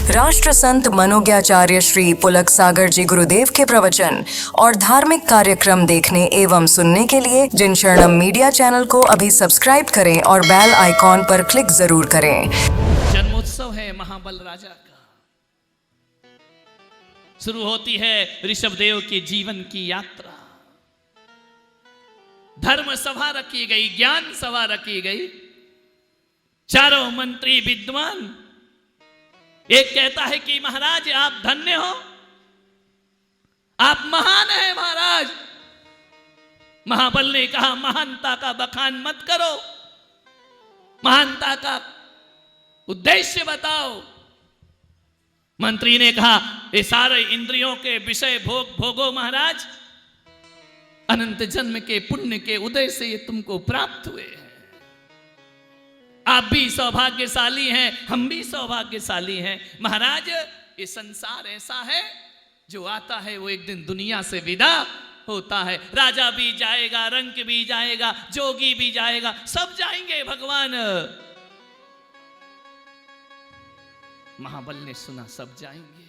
राष्ट्र संत मनोज्ञाचार्य श्री पुलक सागर जी गुरुदेव के प्रवचन और धार्मिक कार्यक्रम देखने एवं सुनने के लिए जिन शरणम मीडिया चैनल को अभी सब्सक्राइब करें और बेल आइकॉन पर क्लिक जरूर करें। जन्मोत्सव है महाबल राजा का। शुरू होती है ऋषभदेव के जीवन की यात्रा। धर्म सभा रखी गई, ज्ञान सभा रखी गई। चारों मंत्री विद्वान। एक कहता है कि महाराज आप धन्य हो, आप महान हैं महाराज। महाबल ने कहा महानता का बखान मत करो, महानता का उद्देश्य बताओ। मंत्री ने कहा ये सारे इंद्रियों के विषय भोगो महाराज, अनंत जन्म के पुण्य के उदय से ये तुमको प्राप्त हुए हैं। आप भी सौभाग्यशाली हैं, हम भी सौभाग्यशाली हैं महाराज। ये संसार ऐसा है जो आता है वो एक दिन दुनिया से विदा होता है। राजा भी जाएगा, रंक भी जाएगा, जोगी भी जाएगा, सब जाएंगे भगवान। महाबल ने सुना सब जाएंगे,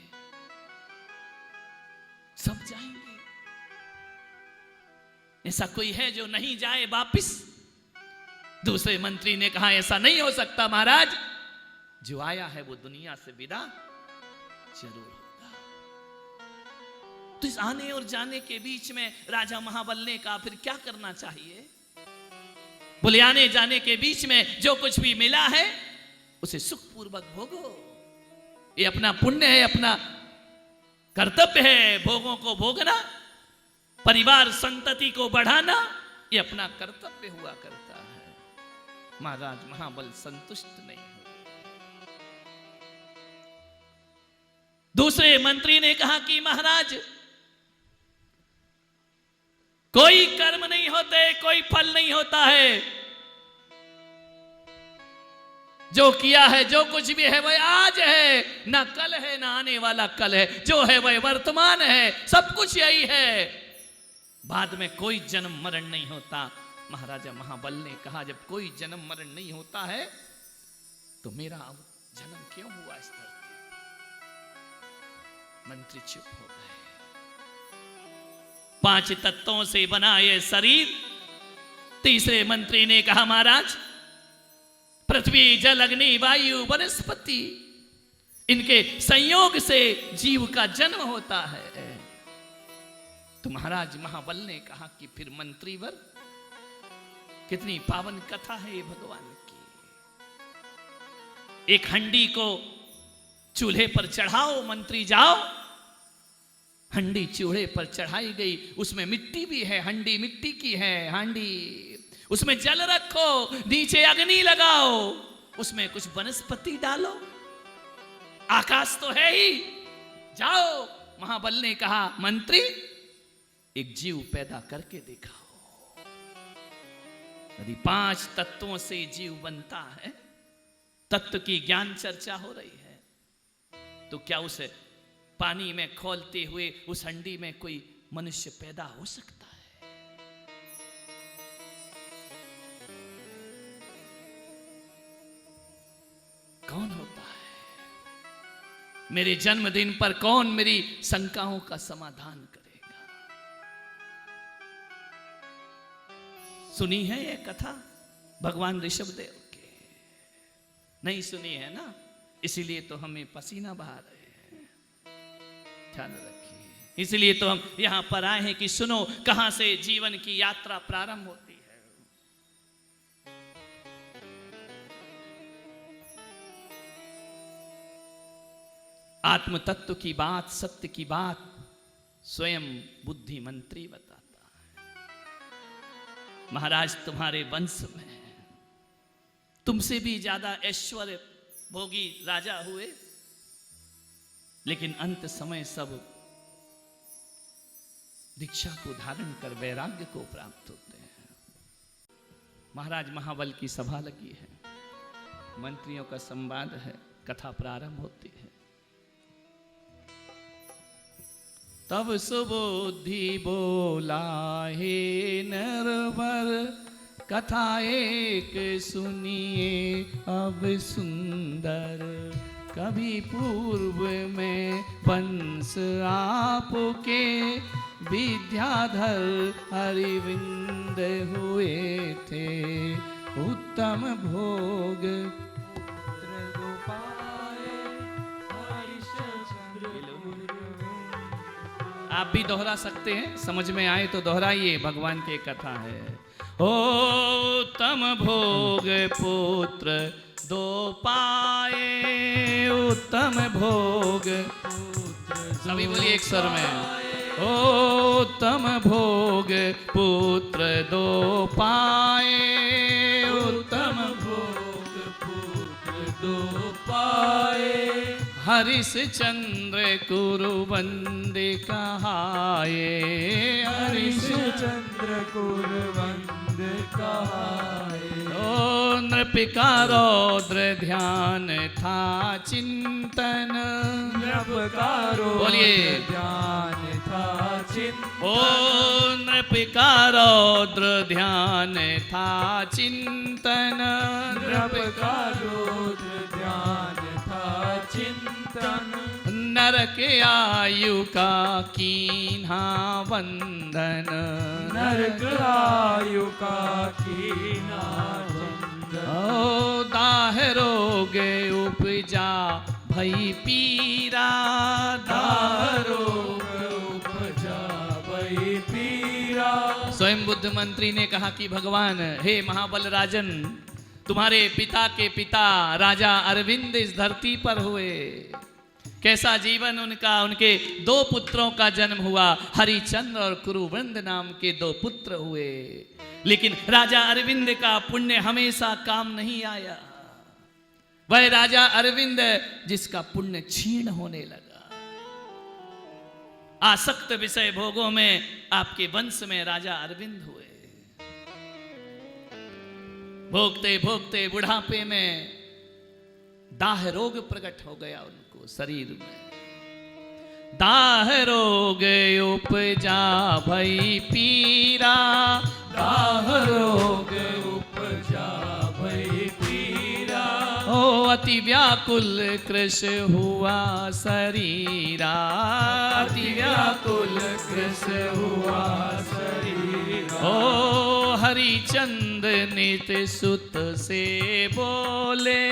सब जाएंगे। ऐसा कोई है जो नहीं जाए वापिस? दूसरे मंत्री ने कहा ऐसा नहीं हो सकता महाराज, जो आया है वो दुनिया से विदा जरूर होगा। तो इस आने और जाने के बीच में राजा महाबल ने कहा फिर क्या करना चाहिए? बोले आने जाने के बीच में जो कुछ भी मिला है उसे सुखपूर्वक भोगो। ये अपना पुण्य है, अपना कर्तव्य है भोगों को भोगना, परिवार संतति को बढ़ाना, ये अपना कर्तव्य हुआ करता है। महाराज महाबल संतुष्ट नहीं हुए। दूसरे मंत्री ने कहा कि महाराज कोई कर्म नहीं होते, कोई फल नहीं होता है। जो किया है, जो कुछ भी है वह आज है, ना कल है, ना आने वाला कल है। जो है वह वर्तमान है, सब कुछ यही है। बाद में कोई जन्म मरण नहीं होता। महाराजा महाबल ने कहा जब कोई जन्म मरण नहीं होता है तो मेरा अब जन्म क्यों हुआ इस धरती? मंत्री चुप हो गए। 5 तत्वों से बना यह शरीर। तीसरे मंत्री ने कहा महाराज पृथ्वी जल अग्नि वायु वनस्पति, इनके संयोग से जीव का जन्म होता है। तो महाराज महाबल ने कहा कि फिर मंत्रीवर कितनी पावन कथा है ये भगवान की। एक हंडी को चूल्हे पर चढ़ाओ, मंत्री जाओ। हंडी चूल्हे पर चढ़ाई गई, उसमें मिट्टी भी है, हंडी मिट्टी की है हांडी। उसमें जल रखो, नीचे अग्नि लगाओ, उसमें कुछ वनस्पति डालो, आकाश तो है ही। जाओ। महाबल ने कहा मंत्री एक जीव पैदा करके दिखाओ। यदि 5 तत्वों से जीव बनता है, तत्व की ज्ञान चर्चा हो रही है, तो क्या उस पानी में खोलते हुए उस हंडी में कोई मनुष्य पैदा हो सकता है? कौन होता है? मेरे जन्मदिन पर कौन मेरी शंकाओं का समाधान करेगा? सुनी है ये कथा भगवान ऋषभदेव के? नहीं सुनी है ना, इसीलिए तो हमें पसीना बहा रहे हैं। ध्यान रखिए, इसलिए तो हम यहां पर आए हैं कि सुनो कहां से जीवन की यात्रा प्रारंभ होती है। आत्म तत्व की बात, सत्य की बात स्वयं बुद्धि मंत्री बताता है। महाराज तुम्हारे वंश में तुमसे भी ज्यादा ऐश्वर्य भोगी राजा हुए, लेकिन अंत समय सब दीक्षा को धारण कर वैराग्य को प्राप्त होते हैं। महाराज महाबल की सभा लगी है, मंत्रियों का संवाद है, कथा प्रारंभ होती है। तब सुबुद्धि बोला हे नरवर, कथा एक सुनिए अब सुंदर। कभी पूर्व में वंश आपके विद्याधर हरिविंद हुए थे, उत्तम भोग आप भी दोहरा सकते हैं, समझ में आए तो दोहराइए, भगवान की कथा है। ओ उत्तम भोग पुत्र दो पाए, उत्तम भोग सभी बोलिए एक स्वर में। ओ उत्तम भोग पुत्र दो पाए, उत्तम भोग पुत्र दो पाए, हरिश्चंद्र कुरुवंदे कहाए, हरिश्चंद्र कुरुवंदे कहाए। ओ नृपिका रौद्र ध्यान था चिंतन, नृपिका बोलिए ध्यान था चिंतन। ओ नृपिका रौद्र ध्यान था चिंतन, नृपिका रौद्र ध्यान था चिंतन। नरक आयु का कीन्हा वंदन, नरक आयु का कीन्हा वंदन। ओ दाह रोग उपजा भई पीरा, दाह रोग उपजा भई पीरा। स्वयं बुद्ध मंत्री ने कहा कि भगवान, हे महाबल राजन, तुम्हारे पिता के पिता राजा अरविंद इस धरती पर हुए, कैसा जीवन उनका, उनके दो पुत्रों का जन्म हुआ, हरिचंद्र और कुरुवृंद नाम के दो पुत्र हुए, लेकिन राजा अरविंद का पुण्य हमेशा काम नहीं आया। वह राजा अरविंद जिसका पुण्य क्षीण होने लगा, आसक्त विषय भोगों में आपके वंश में राजा अरविंद हुए। भोगते भोगते बुढ़ापे में दाह रोग प्रकट हो गया उनको शरीर में, दाह रोग उपजा भई पीरा, दाह रोग उपजा भई पीरा। ओ अति व्याकुल कृश हुआ शरीरा, अति व्याकुल कृश हुआ शरीरा। ओ हरिचंद नित सुत से बोले,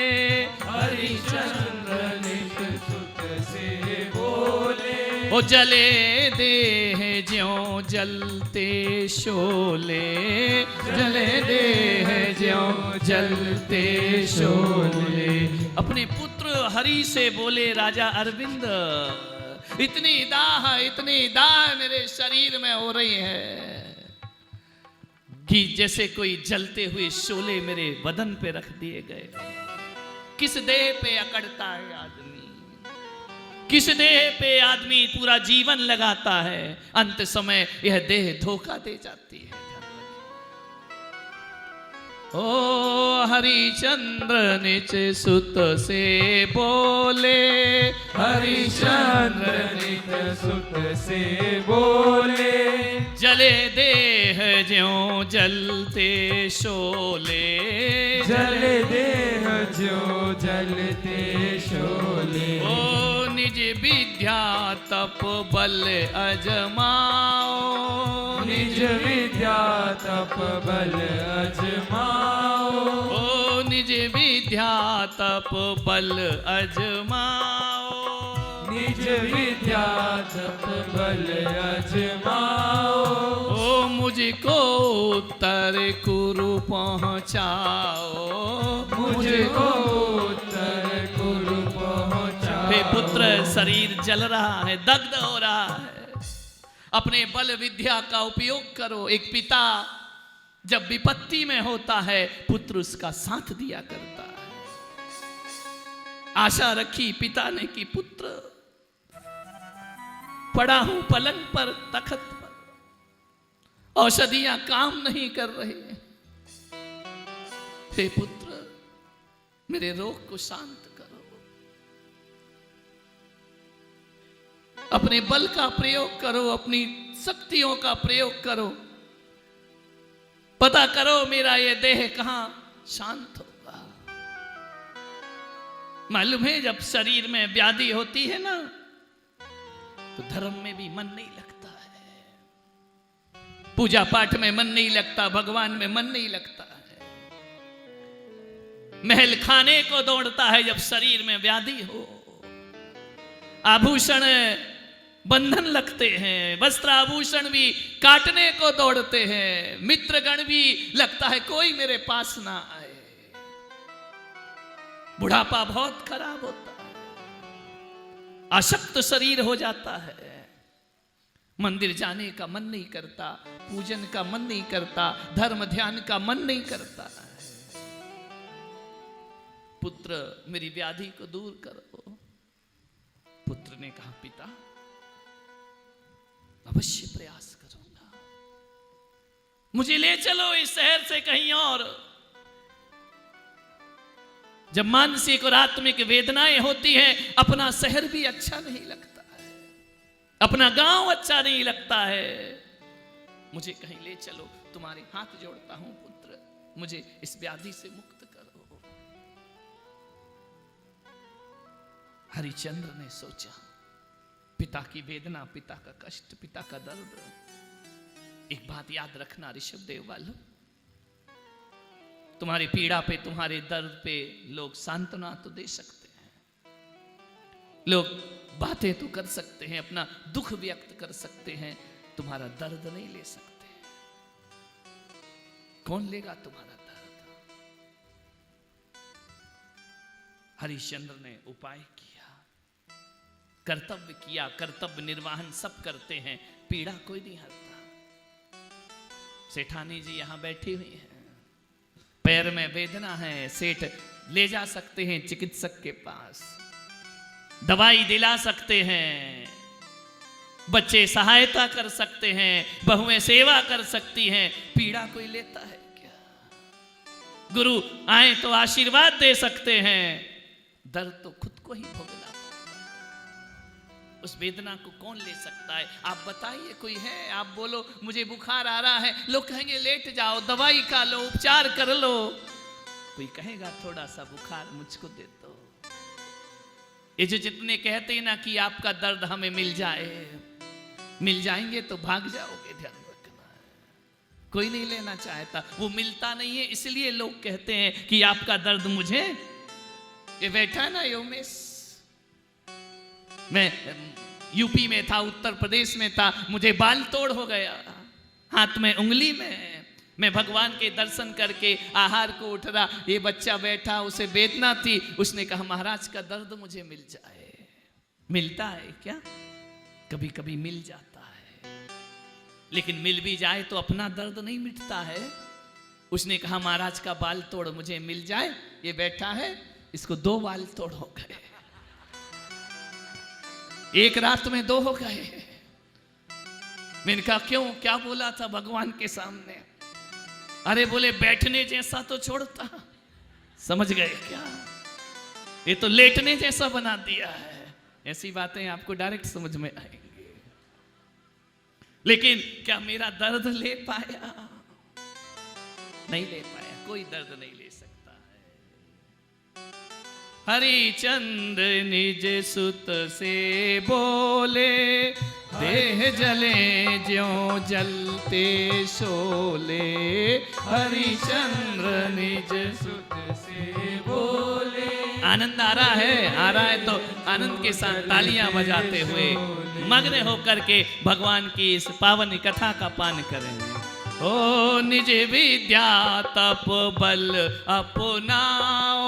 हरिचंद्र नित सुत से बोले। ओ जले देह ज्यों जलते शोले, जले देह ज्यों जलते शोले। अपने पुत्र हरि से बोले राजा अरविंद, इतनी दाह मेरे शरीर में हो रही है कि जैसे कोई जलते हुए शोले मेरे बदन पे रख दिए गए। किस देह पे अकड़ता है आदमी, किस देह पे आदमी पूरा जीवन लगाता है, अंत समय यह देह धोखा दे जाती है। ओ हरिचंद्र निज सुत से बोले, हरिचंद्र नित सुत से बोले। जले देह ज्यों जलते शोले, जले देह ज्यों जलते शोले। ओ निज विद्या तप बल अजमाओ, निज विद्या तप बल अजमाओ। ओ निज विद्या तप बल अजमाओ, निज विद्या तप बल अजमाओ। ओ मुझको उत्तर कुरु पहुँचाओ, मुझको उत्तर कुरु पहुँचाओ। हे पुत्र, शरीर जल रहा है, दग्ध हो रहा है, अपने बल विद्या का उपयोग करो। एक पिता जब विपत्ति में होता है, पुत्र उसका साथ दिया करता है। आशा रखी पिता ने कि पुत्र, पड़ा हूं पलंग पर तखत पर, औषधियां काम नहीं कर रही हैं, हे पुत्र मेरे रोग को शांत करो। अपने बल का प्रयोग करो, अपनी शक्तियों का प्रयोग करो, पता करो मेरा ये देह कहां शांत होगा। मालूम है जब शरीर में व्याधि होती है ना तो धर्म में भी मन नहीं लगता है, पूजा पाठ में मन नहीं लगता, भगवान में मन नहीं लगता है, महल खाने को दौड़ता है जब शरीर में व्याधि हो। आभूषण बंधन लगते हैं, वस्त्र आभूषण भी काटने को दौड़ते हैं, मित्रगण भी लगता है कोई मेरे पास ना आए। बुढ़ापा बहुत खराब होता है, अशक्त शरीर हो जाता है, मंदिर जाने का मन नहीं करता, पूजन का मन नहीं करता, धर्म ध्यान का मन नहीं करता है। पुत्र मेरी व्याधि को दूर करो। पुत्र ने कहा पिता अवश्य प्रयास करूंगा, मुझे ले चलो इस शहर से कहीं और। जब मानसिक और आत्मिक वेदनाएं होती हैं अपना शहर भी अच्छा नहीं लगता है, अपना गांव अच्छा नहीं लगता है। मुझे कहीं ले चलो, तुम्हारे हाथ जोड़ता हूं पुत्र, मुझे इस व्याधि से मुक्त करो। हरिश्चंद्र ने सोचा पिता की वेदना, पिता का कष्ट, पिता का दर्द। एक बात याद रखना ऋषभदेव वालों, तुम्हारी पीड़ा पे, तुम्हारे दर्द पे लोग सांत्वना तो दे सकते हैं, लोग बातें तो कर सकते हैं, अपना दुख व्यक्त कर सकते हैं, तुम्हारा दर्द नहीं ले सकते। कौन लेगा तुम्हारा दर्द? हरिश्चंद्र ने उपाय किया, कर्तव्य किया, कर्तव्य निर्वाहन सब करते हैं, पीड़ा कोई नहीं हरता। सेठानी जी यहां बैठी हुई हैं, पैर में वेदना है, सेठ ले जा सकते हैं चिकित्सक के पास, दवाई दिला सकते हैं, बच्चे सहायता कर सकते हैं, बहुएं सेवा कर सकती हैं, पीड़ा कोई लेता है क्या? गुरु आए तो आशीर्वाद दे सकते हैं, दर्द तो खुद को ही भोगना पड़ता है। उस वेदना को कौन ले सकता है? आप बताइए, कोई है? आप बोलो मुझे बुखार आ रहा है, लोग कहेंगे लेट जाओ, दवाई खा लो, उपचार कर लो। कोई कहेगा थोड़ा सा बुखार मुझको दे दो। ये जो जितने कहते हैं ना कि आपका दर्द हमें मिल जाए, मिल जाएंगे तो भाग जाओगे, ध्यान रखना है। कोई नहीं लेना चाहता, वो मिलता नहीं है, इसलिए लोग कहते हैं कि आपका दर्द मुझे। ये बैठा है ना योमेश, मैं यूपी में था, उत्तर प्रदेश में था, मुझे बाल तोड़ हो गया हाथ में, उंगली में। मैं भगवान के दर्शन करके आहार को उठ रहा, ये बच्चा बैठा, उसे वेदना थी, उसने कहा महाराज का दर्द मुझे मिल जाए। मिलता है क्या? कभी कभी मिल जाता है, लेकिन मिल भी जाए तो अपना दर्द नहीं मिटता है। उसने कहा महाराज का बाल तोड़ मुझे मिल जाए। ये बैठा है, इसको 2 बाल तोड़ हो गए, एक रात में 2 हो गए। मैंने कहा क्यों, क्या बोला था भगवान के सामने? अरे बोले बैठने जैसा तो छोड़ता। समझ गए क्या? ये तो लेटने जैसा बना दिया है। ऐसी बातें आपको डायरेक्ट समझ में आएंगी, लेकिन क्या मेरा दर्द ले पाया? नहीं ले पाया, कोई दर्द नहीं ले सकता है। हरिचंद्र निज सुत से बोले, देह जले ज्यों जलते शोले। हरिचंद्र निज सुत से बोले। आनंद आ रहा है तो आनंद के साथ तालियां बजाते हुए मग्न होकर के भगवान की इस पावन कथा का पान करें। ओ निज विद्या तप बल अपनाओ,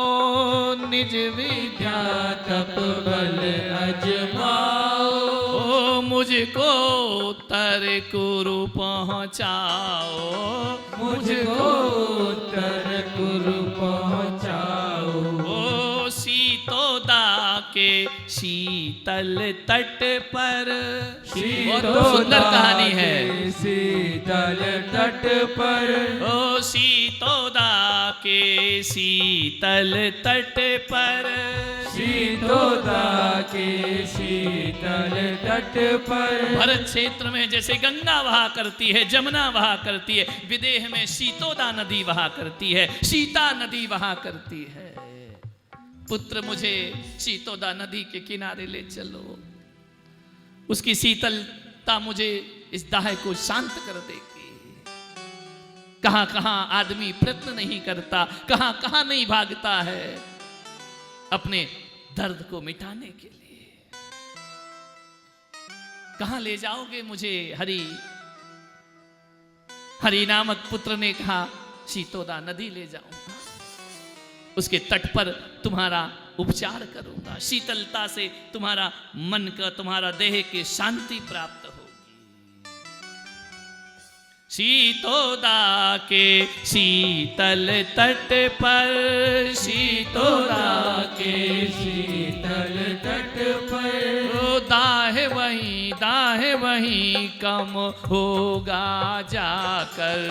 निज विद्या तप बल अजमाओ। ओ मुझको तरकुरु पहुँचाओ, मुझको तरकुरु पहुँचाओ। ओ सीतोदा के शीतल तट पर, बहुत सुंदर कहानी है। शीतल तट पर, ओ सीतोदा के शीतल तट पर, सीतोदा के शीतल तट पर। भरत क्षेत्र में जैसे गंगा बहा करती है, जमुना बहा करती है, विदेह में सीतोदा नदी बहा करती है, सीता नदी बहा करती है। पुत्र मुझे शीतोदा नदी के किनारे ले चलो, उसकी शीतलता मुझे इस दाह को शांत कर देगी। कहां कहां आदमी प्रयत्न नहीं करता, कहां कहां नहीं भागता है अपने दर्द को मिटाने के लिए। कहां ले जाओगे मुझे हरि? हरि नामक पुत्र ने कहा शीतोदा नदी ले जाऊंगा, उसके तट पर तुम्हारा उपचार करूंगा, शीतलता से तुम्हारा मन का, तुम्हारा देह की शांति प्राप्त होगी। शीतोदा के शीतल तट पर, शीतोदा के शीतल तट पर, दाह वहीं कम होगा जाकर,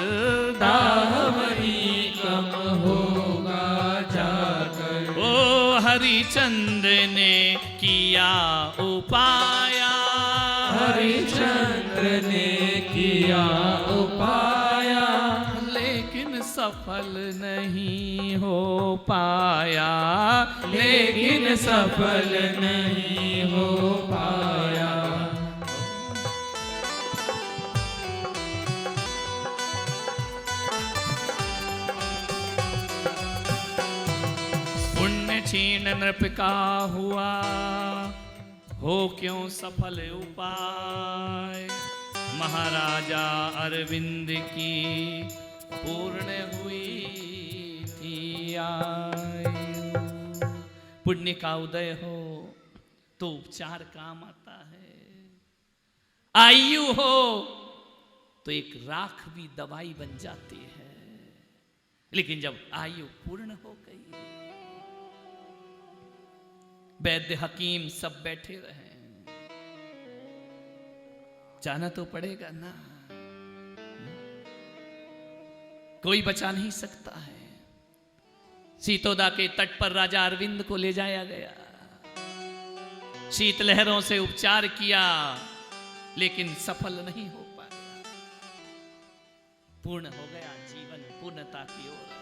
दाह वहीं कम होगा जाकर। ओ हरिचंद्र ने किया उपाया, हरिचंद्र ने किया उपाया, लेकिन सफल नहीं हो पाया, लेकिन सफल नहीं हो पाया। पुण्य छीन नृप का हुआ, हो क्यों सफल उपाय। महाराजा अरविंद की पूर्ण हुई थी आयु। पुण्य का उदय हो तो उपचार काम आता है, आयु हो तो एक राख भी दवाई बन जाती है। लेकिन जब आयु पूर्ण हो गई, वैद्य हकीम सब बैठे रहे, जाना तो पड़ेगा ना, कोई बचा नहीं सकता है। शीतोदा के तट पर राजा अरविंद को ले जाया गया, शीत लहरों से उपचार किया, लेकिन सफल नहीं हो पाया। पूर्ण हो गया जीवन, पूर्णता की ओर।